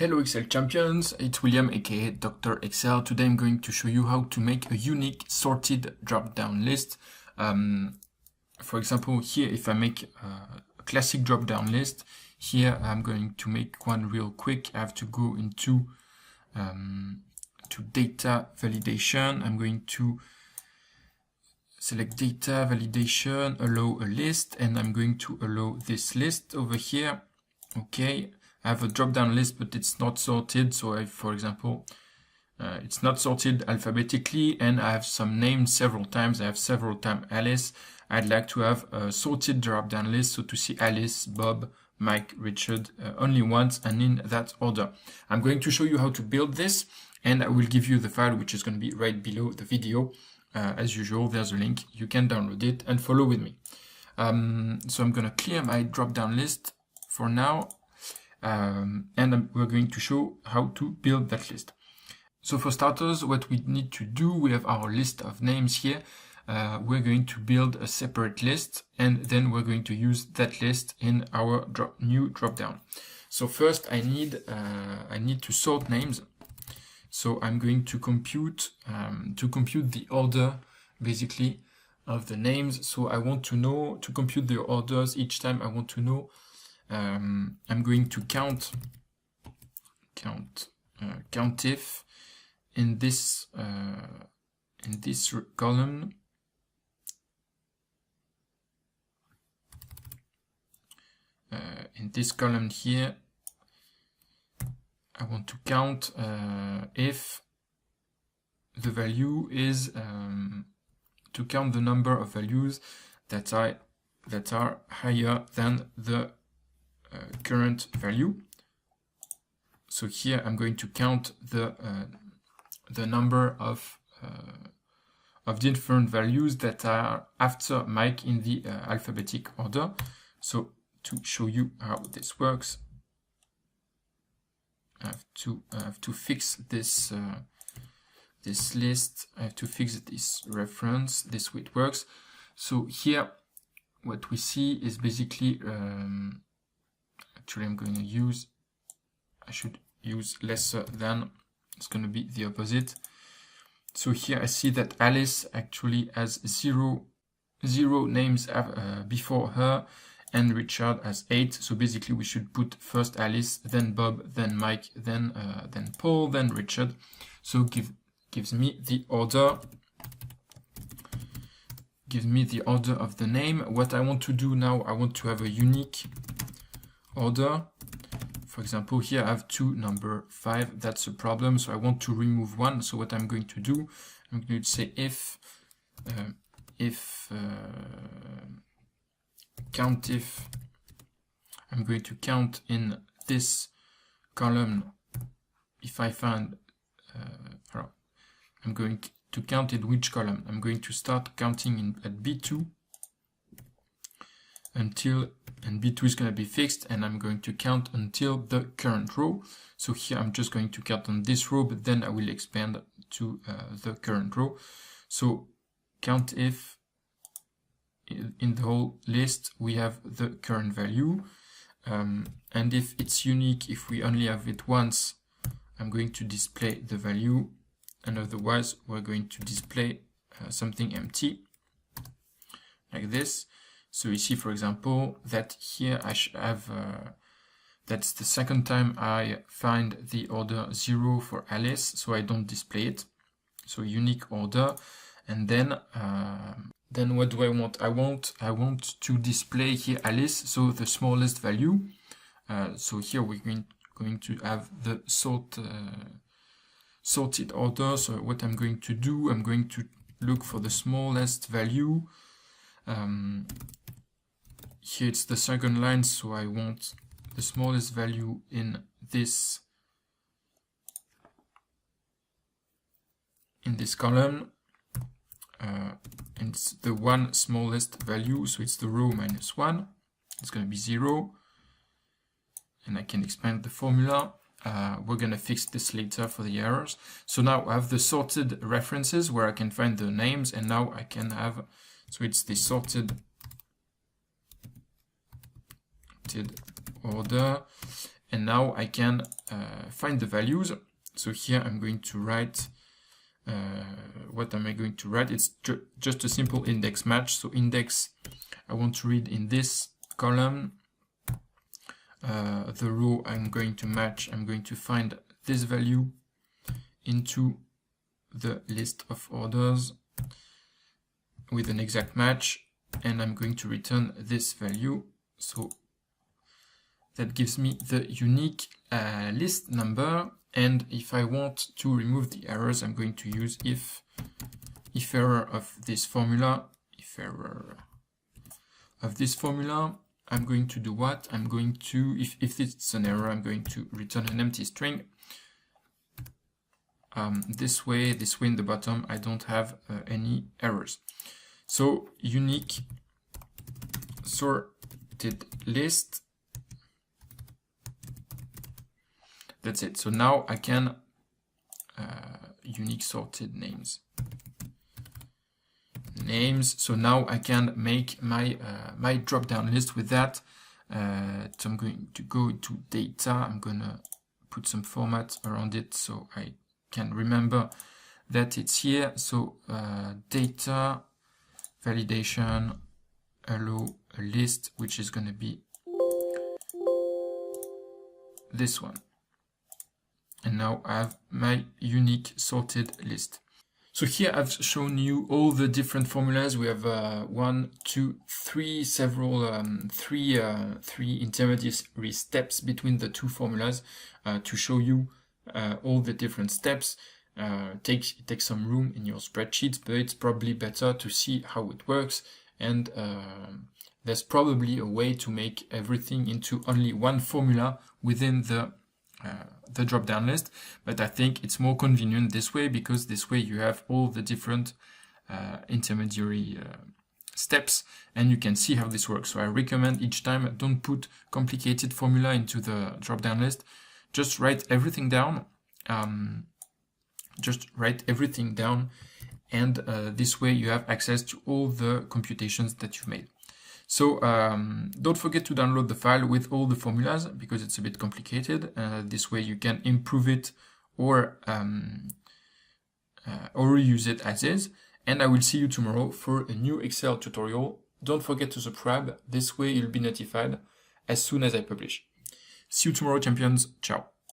Hello Excel champions, it's William aka Dr. Excel. Today I'm going to show you how to make a unique sorted drop-down list. For example, here if I make a classic drop-down list, here I'm going to make one real quick. I have to go into to data validation. I'm going to select data validation, allow a list, and I'm going to allow this list over here. Okay. I have a drop-down list, but it's not sorted. So for example, it's not sorted alphabetically, and I have some names several times. I have several times Alice. I'd like to have a sorted drop-down list, so to see Alice, Bob, Mike, Richard only once and in that order. I'm going to show you how to build this, and I will give you the file, which is going to be right below the video. As usual, there's a link. You can download it and follow with me. So I'm going to clear my drop-down list for now. And we're going to show how to build that list. So for starters, what we need to do, we have our list of names here. We're going to build a separate list, and then we're going to use that list in our new drop-down. So first I need to sort names. So I'm going to compute the order basically of the names. So I want to know, to compute the orders each time I want to know. I'm going to count if in this column here, I want to count if the value is to count the number of values that are higher than the current value. So here I'm going to count the number of different values that are after Mike in the alphabetic order. So to show you how this works, I have to fix this this list. I have to fix this reference. This way it works. So here what we see is basically actually, I should use lesser than. It's going to be the opposite. So here I see that Alice actually has zero names before her, and Richard has 8. So basically we should put first Alice, then Bob, then Mike, then Paul, then Richard. So gives me the order. Gives me the order of the name. What I want to do now, I want to have a unique order. For example, here I have 2 number 5. That's a problem, so I want to remove 1. So what I'm going to do, I'm going to say if count if. I'm going to count in this column if I find I'm going to count in which column. I'm going to start counting at B2 until, and B2 is going to be fixed, and I'm going to count until the current row. So here I'm just going to count on this row, but then I will expand to the current row. So count if in the whole list we have the current value, and if it's unique, if we only have it once, I'm going to display the value, and otherwise we're going to display something empty like this. So you see, for example, that here I have, that's the second time I find the order 0 for Alice, so I don't display it. So unique order, and then what do I want? I want to display here Alice, so the smallest value. So here we're going to have the sorted order. So what I'm going to do, I'm going to look for the smallest value. Here it's the second line, so I want the smallest value in this column, and it's the one smallest value, so it's the row minus 1. It's going to be 0, and I can expand the formula. We're going to fix this later for the errors. So now I have the sorted references where I can find the names, and now I can have, so it's the sorted order, and now I can find the values. So here I'm going to write, what am I going to write? It's just a simple index match. So index, I want to read in this column. The row I'm going to match, I'm going to find this value into the list of orders with an exact match, and I'm going to return this value. So that gives me the unique list number. And if I want to remove the errors, I'm going to use if error of this formula, I'm going to do what? I'm going to, if it's an error, I'm going to return an empty string. This way in the bottom, I don't have any errors. So unique sorted list. That's it. So now I can unique sorted names. So now I can make my my drop-down list with that. So I'm going to go to data. I'm gonna put some format around it so I can remember that it's here. So data validation allow a list, which is gonna be this one. And now I have my unique sorted list. So here I've shown you all the different formulas. We have three intermediary steps between the two formulas to show you all the different steps. It takes some room in your spreadsheets, but it's probably better to see how it works. And there's probably a way to make everything into only one formula within the drop-down list, but I think it's more convenient this way, because this way you have all the different intermediary steps and you can see how this works. So I recommend each time, don't put complicated formula into the drop-down list. Just write everything down. And this way you have access to all the computations that you've made. So don't forget to download the file with all the formulas, because it's a bit complicated. This way you can improve it or reuse it as is. And I will see you tomorrow for a new Excel tutorial. Don't forget to subscribe. This way you'll be notified as soon as I publish. See you tomorrow, champions. Ciao.